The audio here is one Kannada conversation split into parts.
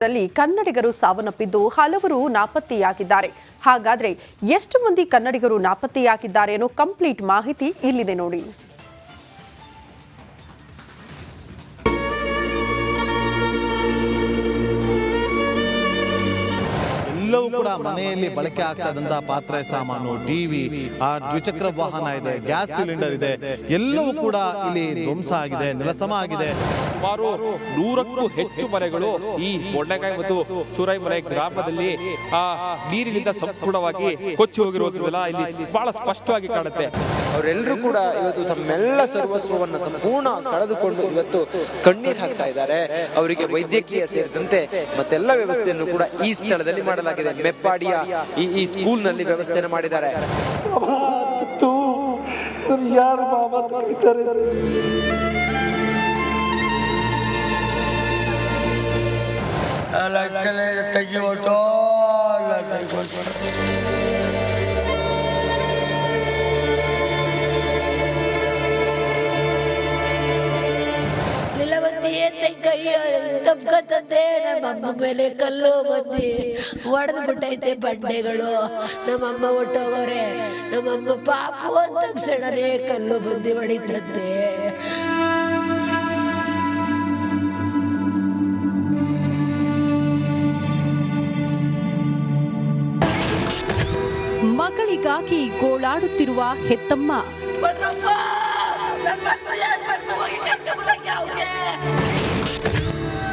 ದಲ್ಲಿ ಕನ್ನಡಿಗರು ಸಾವನ್ನಪ್ಪಿದ್ದು ಹಲವರು ನಾಪತ್ತೆಯಾಗಿದ್ದಾರೆ. ಹಾಗಾದ್ರೆ ಎಷ್ಟು ಮಂದಿ ಕನ್ನಡಿಗರು ನಾಪತ್ತೆಯಾಗಿದ್ದಾರೆ ಅನ್ನೋ ಕಂಪ್ಲೀಟ್ ಮಾಹಿತಿ ಇಲ್ಲಿದೆ ನೋಡಿ. ಎಲ್ಲವೂ ಕೂಡ ಮನೆಯಲ್ಲಿ ಬಳಕೆ ಆಗ್ತದಂತ ಪಾತ್ರೆ ಸಾಮಾನು, ಟಿವಿ, ದ್ವಿಚಕ್ರ ವಾಹನ ಇದೆ, ಗ್ಯಾಸ್ ಸಿಲಿಂಡರ್ ಇದೆ, ಎಲ್ಲವೂ ಕೂಡ ಇಲ್ಲಿ ಧ್ವಂಸ ಆಗಿದೆ, ನೆಲಸಮ ಆಗಿದೆ. ಸುಮಾರು 100ಕ್ಕೂ ಹೆಚ್ಚು ಮನೆಗಳು ಈ ಬೊಂಡೆಕಾಯಿ ಮತ್ತು ಚೂರಾಯಿಮಲೆ ಗ್ರಾಮದಲ್ಲಿ ನೀರಿನಿಂದ ಸಂಪೂರ್ಣವಾಗಿ ಕೊಚ್ಚಿ ಹೋಗಿರುವುದಲ್ಲ ಇಲ್ಲಿ ಬಹಳ ಸ್ಪಷ್ಟವಾಗಿ ಕಾಣುತ್ತೆ. ಅವರೆಲ್ಲರೂ ಕೂಡ ಇವತ್ತು ತಮ್ಮೆಲ್ಲ ಸರ್ವಸ್ವವನ್ನು ಸಂಪೂರ್ಣ ಕಳೆದುಕೊಂಡು ಇವತ್ತು ಕಣ್ಣೀರು ಹಾಕ್ತಾ ಇದ್ದಾರೆ. ಅವರಿಗೆ ವೈದ್ಯಕೀಯ ಸೇರಿದಂತೆ ಮತ್ತೆಲ್ಲ ವ್ಯವಸ್ಥೆಯನ್ನು ಕೂಡ ಈ ಸ್ಥಳದಲ್ಲಿ ಮಾಡಲಾಗಿದೆ. ಮೆಪ್ಪಾಡಿಯ ಈ ಸ್ಕೂಲ್ ನಲ್ಲಿ ವ್ಯವಸ್ಥೆಯನ್ನು ಮಾಡಿದ್ದಾರೆ. ತಪ್ಕತ್ತಂತೆ ನಮ್ಮಮ್ಮ ಮೇಲೆ ಕಲ್ಲು ಬಂದಿ ಒಡೆದು ಬಿಟ್ಟೈತೆ ಬಂಡೆಗಳು. ನಮ್ಮಮ್ಮ ಹೊಟ್ಟೋಗವ್ರೆ. ನಮ್ಮಮ್ಮ ಪಾಪು ಅಂದ ತಕ್ಷಣನೇ ಕಲ್ಲು ಬಂದಿ ಹೊಡಿತಂತೆ. ಮಗಳಿಗಾಗಿ ಗೋಳಾಡುತ್ತಿರುವ ಹೆತ್ತಮ್ಮ.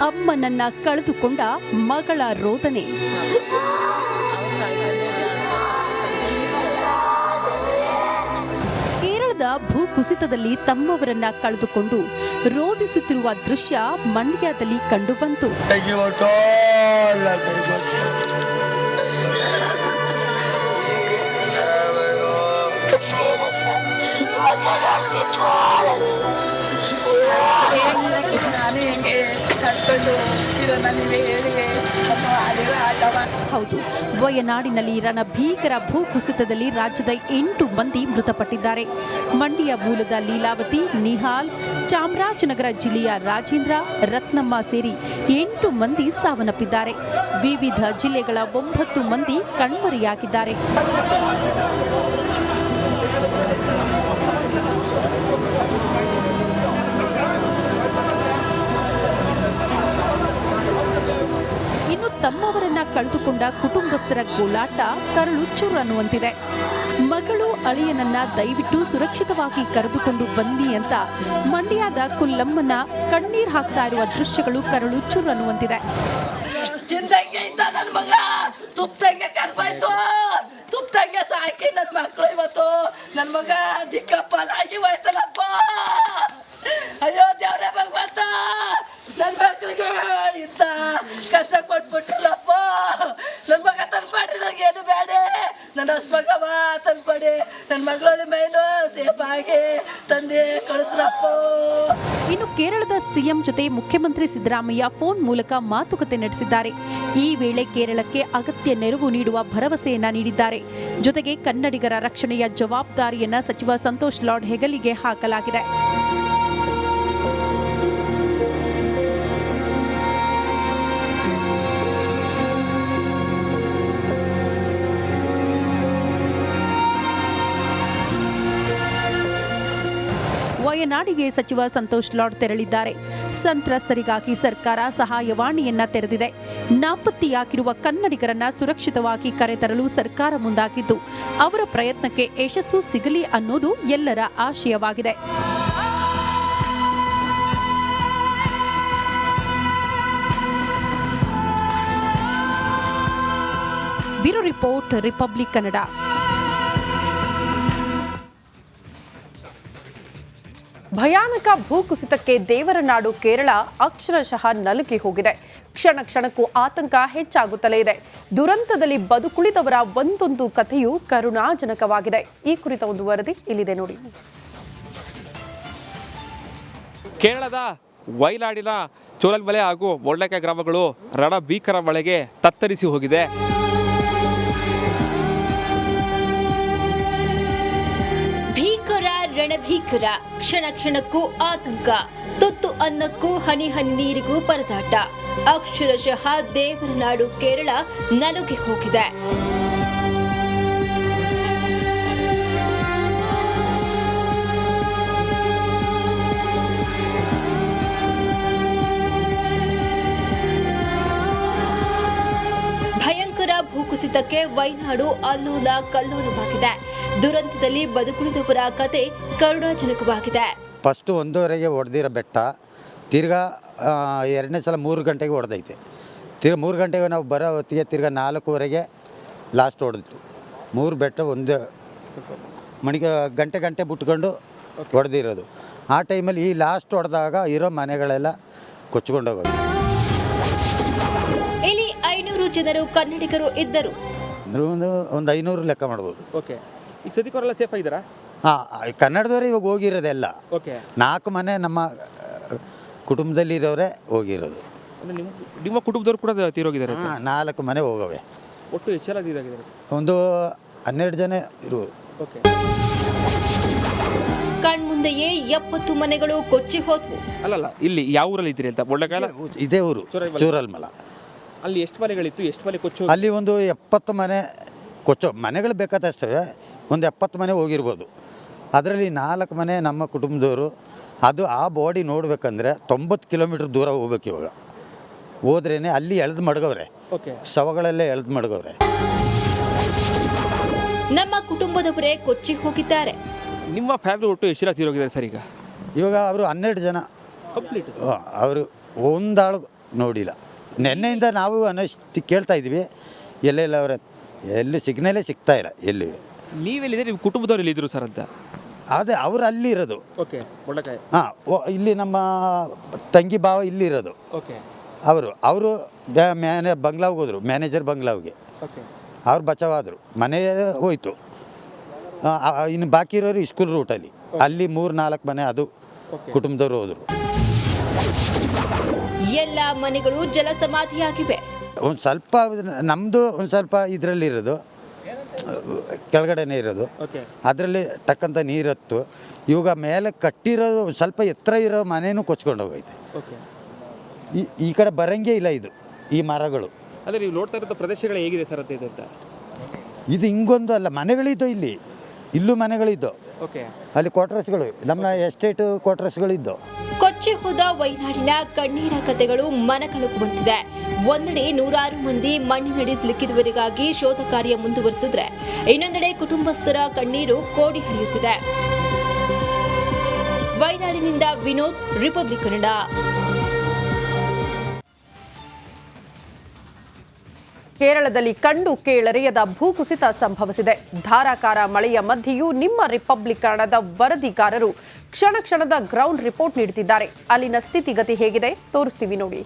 ಅಮ್ಮನನ್ನ ಕಳೆದುಕೊಂಡ ಮಗಳ ರೋದನೆ. ಕೇರಳದ ಭೂಕುಸಿತದಲ್ಲಿ ತಮ್ಮವರನ್ನ ಕಳೆದುಕೊಂಡು ರೋದಿಸುತ್ತಿರುವ ದೃಶ್ಯ ಮಂಡ್ಯದಲ್ಲಿ ಕಂಡುಬಂತು. ಹೌದು, ವಯನಾಡಿನಲ್ಲಿ ರಣಭೀಕರ ಭೂಕುಸಿತದಲ್ಲಿ ರಾಜ್ಯದ 8 ಮಂದಿ ಮೃತಪಟ್ಟಿದ್ದಾರೆ. ಮಂಡ್ಯ ಮೂಲದ ಲೀಲಾವತಿ, ನಿಹಾಲ್, ಚಾಮರಾಜನಗರ ಜಿಲ್ಲೆಯ ರಾಜೇಂದ್ರ, ರತ್ನಮ್ಮ ಸೇರಿ 8 ಮಂದಿ ಸಾವನ್ನಪ್ಪಿದ್ದಾರೆ. ವಿವಿಧ ಜಿಲ್ಲೆಗಳ 9 ಮಂದಿ ಕಣ್ಮರೆಯಾಗಿದ್ದಾರೆ. ಇನ್ನು ತಮ್ಮವರನ್ನ ಕಳೆದುಕೊಂಡ ಕುಟುಂಬಸ್ಥರ ಗೋಳಾಟ ಕರಳುಚ್ಚುರು ಅನ್ನುವಂತಿದೆ. ಮಗಳು ಅಳಿಯನನ್ನ ದಯವಿಟ್ಟು ಸುರಕ್ಷಿತವಾಗಿ ಕರೆದುಕೊಂಡು ಬನ್ನಿ ಅಂತ ಮಂಡ್ಯದ ಕುಲ್ಲಮ್ಮನ ಕಣ್ಣೀರ್ ಹಾಕ್ತಾ ಇರುವ ದೃಶ್ಯಗಳು ಕರಳುಚ್ಚುರು ಅನ್ನುವಂತಿದೆ. ನನ್ನ ಮಗ ತುಪ್ತಂಗೆ ಕರ್ಬಾಯ್ತು, ತುಪ್ತಂಗೆ ಸಾಕಿ ನನ್ನ ಮಕ್ಕಳು ಇವತ್ತು ನನ್ನ ಮಗ ದಿಕ್ಕಪ್ಪಲಾಗಿ ಹೋಯ್ತಲ್ಲಪ್ಪ. ಅಯ್ಯೋ ದೇವ್ರೇ ಭಗವಂತ, ನನ್ನ ಮಕ್ಕಳಿಗೆ ಇಂತ ಕಷ್ಟ ಕೊಟ್ಬಿಟ್ಟಿಲ್ಲಪ್ಪ. ನನ್ನ ಮಗ ತಂದ್ಕೊಡ್ರಿ, ನನಗೇನು ಬೇಡ. ನನ್ನ ಮಗವ ತಂದ್ಕೊಡಿ, ನನ್ನ ಮಗಳ ಮೇನು ಸೇಫ್ ಆಗಿ ತಂದೆ ಕಳಿಸ್ರಪ್ಪ. ಇನ್ನು ಕೇರಳದ ಸಿಎಂ ಜೊತೆ ಮುಖ್ಯಮಂತ್ರಿ ಸಿದ್ದರಾಮಯ್ಯ ಫೋನ್ ಮೂಲಕ ಮಾತುಕತೆ ನಡೆಸಿದ್ದಾರೆ. ಈ ವೇಳೆ ಕೇರಳಕ್ಕೆ ಅಗತ್ಯ ನೆರವು ನೀಡುವ ಭರವಸೆಯನ್ನ ನೀಡಿದ್ದಾರೆ. ಜೊತೆಗೆ ಕನ್ನಡಿಗರ ರಕ್ಷಣೆಯ ಜವಾಬ್ದಾರಿಯನ್ನ ಸಚಿವ ಸಂತೋಷ್ ಲಾಡ್ ಹೆಗಲಿಗೆ ಹಾಕಲಾಗಿದೆ. ವಯನಾಡಿಗೆ ಸಚಿವ ಸಂತೋಷ್ ಲಾಡ್ ತೆರಳಿದ್ದಾರೆ. ಸಂತ್ರಸ್ತರಿಗಾಗಿ ಸರ್ಕಾರ ಸಹಾಯವಾಣಿಯನ್ನ ತೆರೆದಿದೆ. ನಾಪತ್ತೆಯಾಗಿರುವ ಕನ್ನಡಿಗರನ್ನ ಸುರಕ್ಷಿತವಾಗಿ ಕರೆತರಲು ಸರ್ಕಾರ ಮುಂದಾಗಿದ್ದು ಅವರ ಪ್ರಯತ್ನಕ್ಕೆ ಯಶಸ್ಸು ಸಿಗಲಿ ಅನ್ನೋದು ಎಲ್ಲರ ಆಶಯವಾಗಿದೆ. Bureau report, republic Kannada. ಭಯಾನಕ ಭೂಕುಸಿತಕ್ಕೆ ದೇವರ ನಾಡು ಕೇರಳ ಅಕ್ಷರಶಃ ನಲುಗಿ ಹೋಗಿದೆ. ಕ್ಷಣ ಕ್ಷಣಕ್ಕೂ ಆತಂಕ ಹೆಚ್ಚಾಗುತ್ತಲೇ ಇದೆ. ದುರಂತದಲ್ಲಿ ಬದುಕುಳಿದವರ ಒಂದೊಂದು ಕಥೆಯೂ ಕರುಣಾಜನಕವಾಗಿದೆ. ಈ ಕುರಿತ ಒಂದು ವರದಿ ಇಲ್ಲಿದೆ ನೋಡಿ. ಕೇರಳದ ವಯನಾಡಿನ ಚೋರಲ್ಮಲೆ ಹಾಗೂ ಬೊಂಡೆಕಾಯಿ ಗ್ರಾಮಗಳು ರಣಭೀಕರ ಮಳೆಗೆ ತತ್ತರಿಸಿ ಹೋಗಿದೆ. ಭೀಕರ ಭೀಕರ, ಕ್ಷಣ ಕ್ಷಣಕ್ಕೂ ಆತಂಕ, ತುತ್ತು ಅನ್ನಕ್ಕೂ ಹನಿ ಹನಿ ನೀರಿಗೂ ಪರದಾಟ. ಅಕ್ಷರಶಃ ದೇವರ ನಾಡು ಕೇರಳ ನಲುಗಿ ಹೋಗಿದೆ. ಭಯಂಕರ ಭೂಕುಸಿತಕ್ಕೆ ವೈನಾಡು ಅಲ್ಲೋಲ ಕಲ್ಲೋಲವಾಗಿದೆ. ದುರಂತದಲ್ಲಿ ಬದುಕುಳಿದವರ ಕತೆ ಕರುಣಾಜನಕವಾಗಿದೆ. ಫಸ್ಟ್ 1:30ಗೆ ಹೊಡೆದಿರೋ ಬೆಟ್ಟ ತಿರ್ಗಾ 2ನೇ ಸಲ 3 ಗಂಟೆಗೆ ಹೊಡೆದೈತೆ. ತಿರ್ಗಾ 3 ಗಂಟೆಗೆ ನಾವು ಬರೋ ಹೊತ್ತಿಗೆ ತಿರ್ಗಾ 4:15ಗೆ ಲಾಸ್ಟ್ ಹೊಡೆದಿತ್ತು. 3 ಬೆಟ್ಟ ಒಂದು ಮಣಿಗೆ ಗಂಟೆ ಬಿಟ್ಕೊಂಡು ಹೊಡೆದಿರೋದು. ಆ ಟೈಮಲ್ಲಿ ಈ ಲಾಸ್ಟ್ ಹೊಡೆದಾಗ ಇರೋ ಮನೆಗಳೆಲ್ಲ ಕೊಚ್ಕೊಂಡೋಗೋದು. ಇಲ್ಲಿ 500 ಜನರು ಕನ್ನಡಿಗರು ಇದ್ದರು. ಅಂದ್ರೆ ಒಂದು 500 ಲೆಕ್ಕ ಮಾಡ್ಬೋದು. ಓಕೆ, ಈ ಸದ್ಯಕ್ಕೋರೆಲ್ಲ ಸೇಫ್ ಆಗಿದ್ದಾರಾ? ಹಾಂ, ಕನ್ನಡದವರೇ ಇವಾಗ ಹೋಗಿರೋದೆಲ್ಲ. ಓಕೆ, 4 ಮನೆ ನಮ್ಮ ಕುಟುಂಬದಲ್ಲಿ ಇರೋರೇ ಹೋಗಿರೋದು. ಅಂದ್ರೆ ನಿಮ್ಮ ಕುಟುಂಬದವರು ಕೂಡ ತೀರೋಗಿದ್ದಾರೆ. 4 ಮನೆ ಹೋಗವೆ. ಒಟ್ಟು ಎಷ್ಟು ಜನ ಇದಾಗಿದ್ದಾರೆ? ಒಂದು 12 ಜನ ಇರುವುದು. ಓಕೆ, ಕಣ್ಮುಂದೆಯೇ 70 ಮನೆಗಳು ಕೊಚ್ಚಿ ಹೋದ್ವು. ಅಲ್ಲಲ್ಲ, ಇಲ್ಲಿ ಯಾವ ಊರಲ್ಲಿ ಇದ್ದೀರಿ ಅಂತ? ಬೊಳ್ಳೆಕಾಲ ಇದೇ ಊರು ಚೂರಲ್ಮಲ. ಅಲ್ಲಿ ಎಷ್ಟು ಮನೆಗಳಿತ್ತು, ಎಷ್ಟು ಮನೆ ಕೊಚ್ಚು? ಅಲ್ಲಿ ಒಂದು 70 ಮನೆ ಕೊಚ್ಚೋ ಮನೆಗಳು ಬೇಕಾದಷ್ಟೇ. ಒಂದು 70 ಮನೆ ಹೋಗಿರ್ಬೋದು. ಅದರಲ್ಲಿ 4 ಮನೆ ನಮ್ಮ ಕುಟುಂಬದವರು. ಅದು ಆ ಬಾಡಿ ನೋಡ್ಬೇಕಂದ್ರೆ 90 ಕಿಲೋಮೀಟ್ರ್ ದೂರ ಹೋಗ್ಬೇಕು. ಇವಾಗ ಹೋದ್ರೇ ಅಲ್ಲಿ ಎಳೆದು ಮಡಗವ್ರೆ. ಓಕೆ, ಶವಗಳಲ್ಲೇ ಎಳೆದು ಮಡಗವ್ರೆ. ನಮ್ಮ ಕುಟುಂಬದವರೇ ಕೊಚ್ಚಿ ಹೋಗಿದ್ದಾರೆ. ನಿಮ್ಮ ಫ್ಯಾಮಿಲಿ ಒಟ್ಟು ಎಷ್ಟು ಜನ ತೀರೋಗಿದ್ದಾರೆ ಸರ್ ಈಗ? ಇವಾಗ ಅವರು 12 ಜನ ಕಂಪ್ಲೀಟ್. ಅವರು ಒಂದಾಳು ನೋಡಿಲ್ಲ. ನೆನ್ನೆಯಿಂದ ನಾವು ಅನ್ನಷ್ಟು ಕೇಳ್ತಾ ಇದ್ವಿ, ಎಲ್ಲೆಲ್ಲ ಅವರ ಎಲ್ಲಿ ಸಿಗ್ನಲ್ಲೇ ಸಿಗ್ತಾ ಇಲ್ಲ ಎಲ್ಲಿ. ನೀವೆಲ್ಲಿದೆ, ನಿಮ್ಮ ಕುಟುಂಬದವ್ರು ಎಲ್ಲಿದ್ರು ಸರ್ ಅಂತ? ಅದೇ ಅವರು ಅಲ್ಲಿ ಇರೋದು. ಓಕೆ, ಬೊಳ್ಳೆಕಾಯಿ. ಹಾಂ, ಇಲ್ಲಿ ನಮ್ಮ ತಂಗಿ ಭಾವ ಇಲ್ಲಿರೋದು. ಓಕೆ, ಅವರು ಬಂಗ್ಲಾವ್ಗೆ ಹೋದರು, ಮ್ಯಾನೇಜರ್ ಬಂಗ್ಲಾವ್ಗೆ. ಓಕೆ, ಅವ್ರು ಬಚಾವಾದರು, ಮನೆ ಹೋಯ್ತು. ಇನ್ನು ಬಾಕಿ ಇರೋರು ಸ್ಕೂಲ್ ರೂಟಲ್ಲಿ ಅಲ್ಲಿ 3-4 ಮನೆ ಅದು ಕುಟುಂಬದವರು ಹೋದರು. ಎಲ್ಲ ಮನೆಗಳು ಜಲಸಮಾಧಿಯಾಗಿವೆ. ಒಂದು ಸ್ವಲ್ಪ ನಮ್ಮದು ಒಂದು ಸ್ವಲ್ಪ ಇದರಲ್ಲಿರೋದು ಕೆಳಗಡೆನೇ ಇರೋದು. ಅದರಲ್ಲಿ ಟಕ್ಕಂತ ನೀರತ್ತು. ಇವಾಗ ಮೇಲೆ ಕಟ್ಟಿರೋದು ಒಂದು ಸ್ವಲ್ಪ ಎತ್ತರ ಇರೋ ಮನೇನೂ ಕೊಚ್ಕೊಂಡು ಹೋಗೈತೆ. ಈ ಕಡೆ ಬರಂಗೇ ಇಲ್ಲ ಇದು, ಈ ಮರಗಳು. ಅಂದರೆ ನೀವು ನೋಡ್ತಾ ಇರೋ ಪ್ರದೇಶಗಳು ಹೇಗಿದೆ ಸರ್ ಅಂತ? ಇದು ಹಿಂಗೊಂದು ಅಲ್ಲ, ಮನೆಗಳಿದ್ದು ಇಲ್ಲೂ ಮನೆಗಳಿದ್ದು. ಅಲ್ಲಿ ಕ್ವಾರ್ಟರ್ಸ್ಗಳು, ನಮ್ಮ ಎಸ್ಟೇಟ್ ಕ್ವಾರ್ಟರ್ಸ್ಗಳಿದ್ದು. ಕೊಚ್ಚಿ ಹೋದ ವೈನಾಡಿನ ಕಣ್ಣೀರ ಕಥೆಗಳು ಮನಕಲುಕುವಂತಿದೆ. ಒಂದೆಡೆ 100 ಮಂದಿ ಮಣ್ಣಿನಡಿ ಸಿಲುಕಿದವರಿಗಾಗಿ ಶೋಧ ಕಾರ್ಯ ಮುಂದುವರಿಸಿದ್ರೆ, ಇನ್ನೊಂದೆಡೆ ಕುಟುಂಬಸ್ಥರ ಕಣ್ಣೀರು ಕೋಡಿ ಹರಿಯುತ್ತಿದೆ. ವೈನಾಡಿನಿಂದ ವಿನೋದ್, ರಿಪಬ್ಲಿಕ್ ಕನ್ನಡ. ಕೇರಳದಲ್ಲಿ ಕಂಡು ಕೇಳರಿಯದ ಭೂಕುಸಿತ ಸಂಭವಿಸಿದೆ. ಧಾರಾಕಾರ ಮಳೆಯ ಮಧ್ಯೆಯೂ ನಿಮ್ಮ ರಿಪಬ್ಲಿಕ್ ಕನ್ನಡದ ವರದಿಗಾರರು ಕ್ಷಣ ಕ್ಷಣದ ಗ್ರೌಂಡ್ ರಿಪೋರ್ಟ್ ನೀಡುತ್ತಿದ್ದಾರೆ. ಅಲ್ಲಿನ ಸ್ಥಿತಿಗತಿ ಹೇಗಿದೆ ತೋರಿಸ್ತೀವಿ ನೋಡಿ.